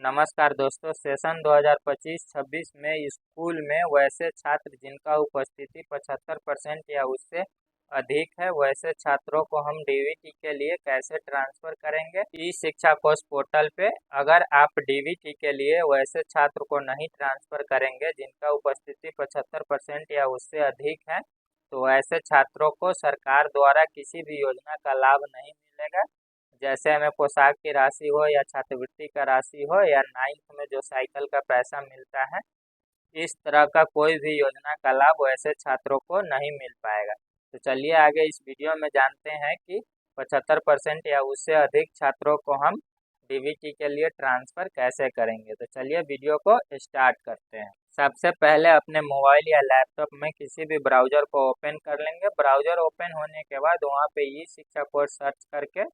नमस्कार दोस्तों, सेशन 2025-26 में स्कूल में वैसे छात्र जिनका उपस्थिति 75% या उससे अधिक है, वैसे छात्रों को हम डीवीटी के लिए कैसे ट्रांसफ़र करेंगे। ई शिक्षा कोष पोर्टल पे अगर आप डीवीटी के लिए वैसे छात्र को नहीं ट्रांसफ़र करेंगे जिनका उपस्थिति 75% या उससे अधिक है, तो ऐसे छात्रों को सरकार द्वारा किसी भी योजना का लाभ नहीं मिलेगा। जैसे हमें पोशाक की राशि हो या छात्रवृत्ति का राशि हो या 9th में जो साइकिल का पैसा मिलता है, इस तरह का कोई भी योजना का लाभ वैसे छात्रों को नहीं मिल पाएगा। तो चलिए आगे इस वीडियो में जानते हैं कि 75% या उससे अधिक छात्रों को हम डीवीटी के लिए ट्रांसफ़र कैसे करेंगे। तो चलिए वीडियो को स्टार्ट करते हैं। सबसे पहले अपने मोबाइल या लैपटॉप में किसी भी ब्राउज़र को ओपन कर लेंगे। ब्राउज़र ओपन होने के बाद वहाँ पे ई शिक्षा कोर्स सर्च करके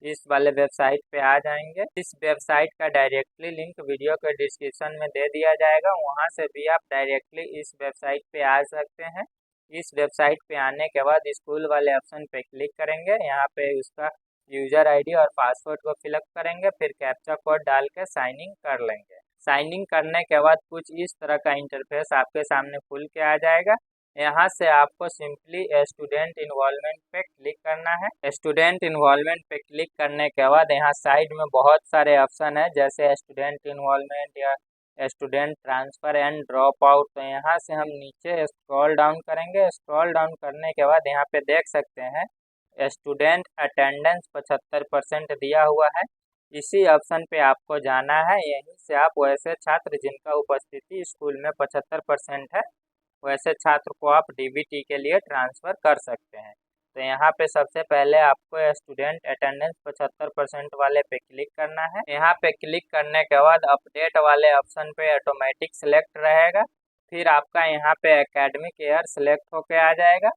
इस वाले वेबसाइट पे आ जाएंगे। इस वेबसाइट का डायरेक्टली लिंक वीडियो के डिस्क्रिप्शन में दे दिया जाएगा, वहाँ से भी आप डायरेक्टली इस वेबसाइट पे आ सकते हैं। इस वेबसाइट पे आने के बाद स्कूल वाले ऑप्शन पे क्लिक करेंगे। यहाँ पे उसका यूज़र आईडी और पासवर्ड को फिलअप करेंगे, फिर कैप्चा कोड डाल के साइन इन कर लेंगे। साइन इन करने के बाद कुछ इस तरह का इंटरफेस आपके सामने खुल के आ जाएगा। यहाँ से आपको सिंपली स्टूडेंट इन्वॉल्वमेंट पे क्लिक करना है। स्टूडेंट इन्वॉल्वमेंट पे क्लिक करने के बाद यहाँ साइड में बहुत सारे ऑप्शन है, जैसे स्टूडेंट इन्वॉल्वमेंट या student transfer and drop out. तो यहाँ से हम नीचे स्क्रॉल डाउन करेंगे। स्क्रॉल डाउन करने के बाद यहाँ पे देख सकते हैं स्टूडेंट अटेंडेंस 75% दिया हुआ है। इसी ऑप्शन पे आपको जाना है। यहीं से आप वैसे छात्र जिनका उपस्थिति स्कूल में 75% है, वैसे छात्र को आप डीबीटी के लिए ट्रांसफ़र कर सकते हैं। तो यहाँ पे सबसे पहले आपको स्टूडेंट अटेंडेंस 75% वाले पे क्लिक करना है। यहाँ पे क्लिक करने के बाद अपडेट वाले ऑप्शन पे ऑटोमेटिक सेलेक्ट रहेगा। फिर आपका यहाँ पे एकेडमिक ईयर सेलेक्ट होके आ जाएगा।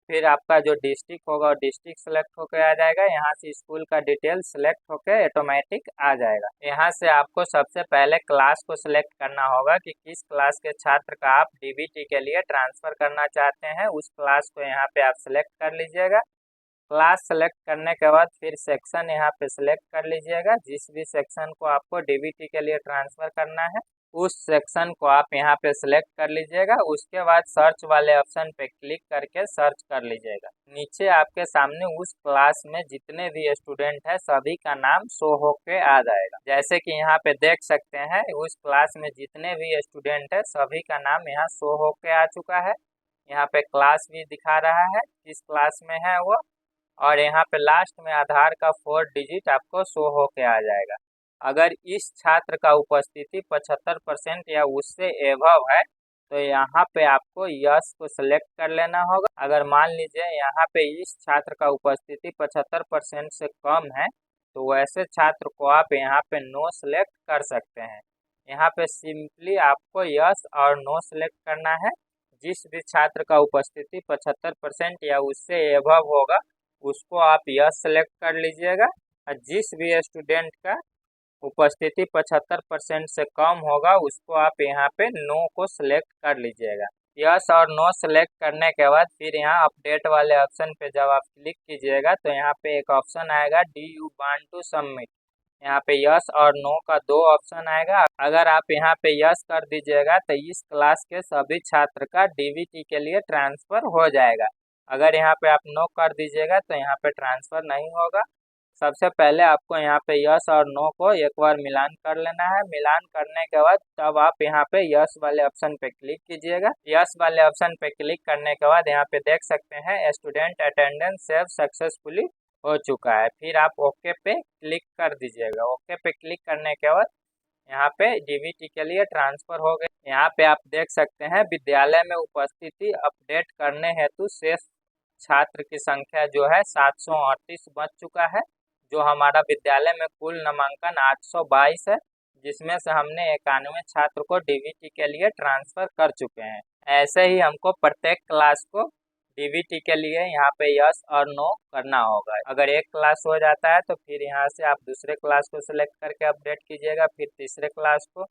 फिर आपका जो डिस्ट्रिक्ट होगा डिस्ट्रिक्ट सेलेक्ट होकर आ जाएगा। यहाँ से स्कूल का डिटेल सेलेक्ट होकर ऑटोमेटिक आ जाएगा। यहाँ से आपको सबसे पहले क्लास को सिलेक्ट करना होगा कि किस क्लास के छात्र का आप डीबीटी के लिए ट्रांसफ़र करना चाहते हैं। उस क्लास को यहाँ पे आप सिलेक्ट कर लीजिएगा। क्लास सेलेक्ट करने के बाद फिर सेक्शन यहाँ पे सिलेक्ट कर लीजिएगा। जिस भी सेक्शन को आपको डीबीटी के लिए ट्रांसफ़र करना है, उस सेक्शन को आप यहाँ पे सिलेक्ट कर लीजिएगा। उसके बाद सर्च वाले ऑप्शन पे क्लिक करके सर्च कर लीजिएगा। नीचे आपके सामने उस क्लास में जितने भी स्टूडेंट हैं सभी का नाम शो होके आ जाएगा। जैसे कि यहाँ पे देख सकते हैं उस क्लास में जितने भी स्टूडेंट हैं सभी का नाम यहाँ शो होके आ चुका है। यहाँ पे क्लास भी दिखा रहा है किस क्लास में है वो, और यहाँ पे लास्ट में आधार का 4 डिजिट आपको शो होके आ जाएगा। अगर इस छात्र का उपस्थिति 75% या उससे एभव है तो यहाँ पे आपको यस को सिलेक्ट कर लेना होगा। अगर मान लीजिए यहाँ पे इस छात्र का उपस्थिति 75% से कम है तो वैसे छात्र को आप यहाँ पे नो सिलेक्ट कर सकते हैं। यहाँ पे सिंपली आपको यस और नो सिलेक्ट करना है। जिस भी छात्र का उपस्थिति 75% या उससे एभव होगा उसको आप यस सेलेक्ट कर लीजिएगा, और जिस भी स्टूडेंट का उपस्थिति 75% से कम होगा उसको आप यहाँ पे नो को सिलेक्ट कर लीजिएगा। यस और नो सेलेक्ट करने के बाद फिर यहाँ अपडेट वाले ऑप्शन पे जब आप क्लिक कीजिएगा तो यहाँ पे एक ऑप्शन आएगा do you want to submit. यहाँ पे यस और नो का 2 ऑप्शन आएगा। अगर आप यहाँ पे यस कर दीजिएगा तो इस क्लास के सभी छात्र का डीवीटी के लिए ट्रांसफ़र हो जाएगा। अगर यहाँ पे आप नो कर दीजिएगा तो यहाँ पे ट्रांसफ़र नहीं होगा। सबसे पहले आपको यहाँ पे यस और नो को एक बार मिलान कर लेना है। मिलान करने के बाद तब आप यहाँ पे यस वाले ऑप्शन पे क्लिक कीजिएगा। यस वाले ऑप्शन पे क्लिक करने के बाद यहाँ पे देख सकते हैं स्टूडेंट अटेंडेंस सेव सक्सेसफुली हो चुका है। फिर आप ओके पे क्लिक कर दीजिएगा। ओके पे क्लिक करने के बाद यहाँ पे डीवीटी के लिए ट्रांसफ़र हो गए। यहाँ पे आप देख सकते हैं विद्यालय में उपस्थिति अपडेट करने हेतु शेष छात्र की संख्या जो है 738 बच चुका है। जो हमारा विद्यालय में कुल नामांकन 822 है, जिसमें से हमने 91 छात्र को डीवीटी के लिए ट्रांसफ़र कर चुके हैं। ऐसे ही हमको प्रत्येक क्लास को डीवीटी के लिए यहाँ पे यस और नो करना होगा। अगर एक क्लास हो जाता है तो फिर यहाँ से आप दूसरे क्लास को सिलेक्ट करके अपडेट कीजिएगा, फिर तीसरे क्लास को।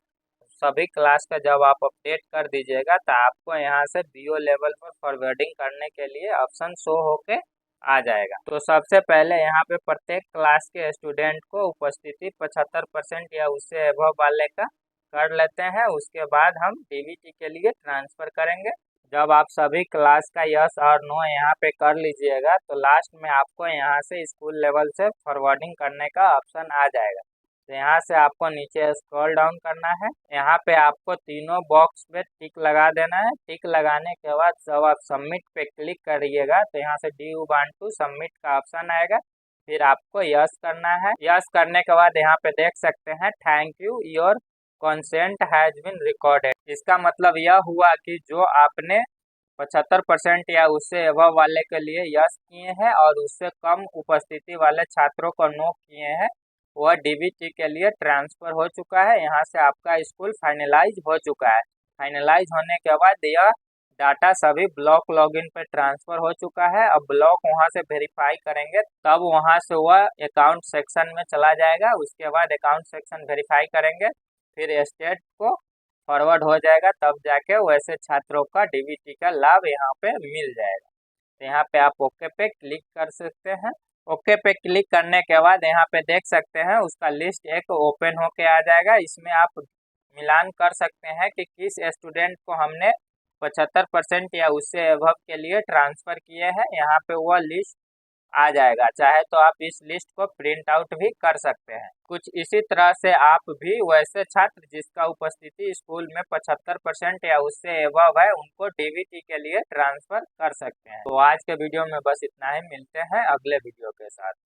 सभी क्लास का जब आप अपडेट कर दीजिएगा तो आपको यहाँ से बीओ लेवल पर फॉरवर्डिंग करने के लिए ऑप्शन शो होके आ जाएगा। तो सबसे पहले यहाँ पे प्रत्येक क्लास के स्टूडेंट को उपस्थिति 75% या उससे एबव वाले का कर लेते हैं। उसके बाद हम डीवीटी के लिए ट्रांसफ़र करेंगे। जब आप सभी क्लास का यस और नो यहाँ पे कर लीजिएगा तो लास्ट में आपको यहाँ से स्कूल लेवल से फॉरवर्डिंग करने का ऑप्शन आ जाएगा। तो यहाँ से आपको नीचे स्क्रॉल डाउन करना है। यहाँ पे आपको तीनों बॉक्स पे टिक लगा देना है। टिक लगाने के बाद जब आप सबमिट पे क्लिक करिएगा तो यहाँ से do you want to submit का ऑप्शन आएगा। फिर आपको यस करना है। यस करने के बाद यहाँ पे देख सकते हैं thank you your consent has been recorded. इसका मतलब यह हुआ कि जो आपने 75% या उससे अबव वाले के लिए यस किए हैं और उससे कम उपस्थिति वाले छात्रों को नो किए हैं, वह डीवीटी के लिए ट्रांसफ़र हो चुका है। यहाँ से आपका स्कूल फाइनलाइज हो चुका है। फाइनलाइज होने के बाद यह डाटा सभी ब्लॉक लॉगिन पे ट्रांसफ़र हो चुका है। अब ब्लॉक वहाँ से वेरीफाई करेंगे तब वहाँ से वह अकाउंट सेक्शन में चला जाएगा। उसके बाद अकाउंट सेक्शन वेरीफाई करेंगे, फिर स्टेट को फॉरवर्ड हो जाएगा, तब जाके वैसे छात्रों का डीवीटी का लाभ यहाँ पे मिल जाएगा। तो यहाँ पे आप ओके पे क्लिक कर सकते हैं। ओके पे क्लिक करने के बाद यहाँ पे देख सकते हैं उसका लिस्ट एक ओपन होके आ जाएगा। इसमें आप मिलान कर सकते हैं कि किस स्टूडेंट को हमने 75% या उससे अबव के लिए ट्रांसफ़र किए हैं। यहाँ पे वह लिस्ट आ जाएगा। चाहे तो आप इस लिस्ट को प्रिंट आउट भी कर सकते हैं। कुछ इसी तरह से आप भी वैसे छात्र जिसका उपस्थिति स्कूल में 75% या उससे एबव है उनको डीवीटी के लिए ट्रांसफ़र कर सकते हैं। तो आज के वीडियो में बस इतना ही। मिलते हैं अगले वीडियो के साथ।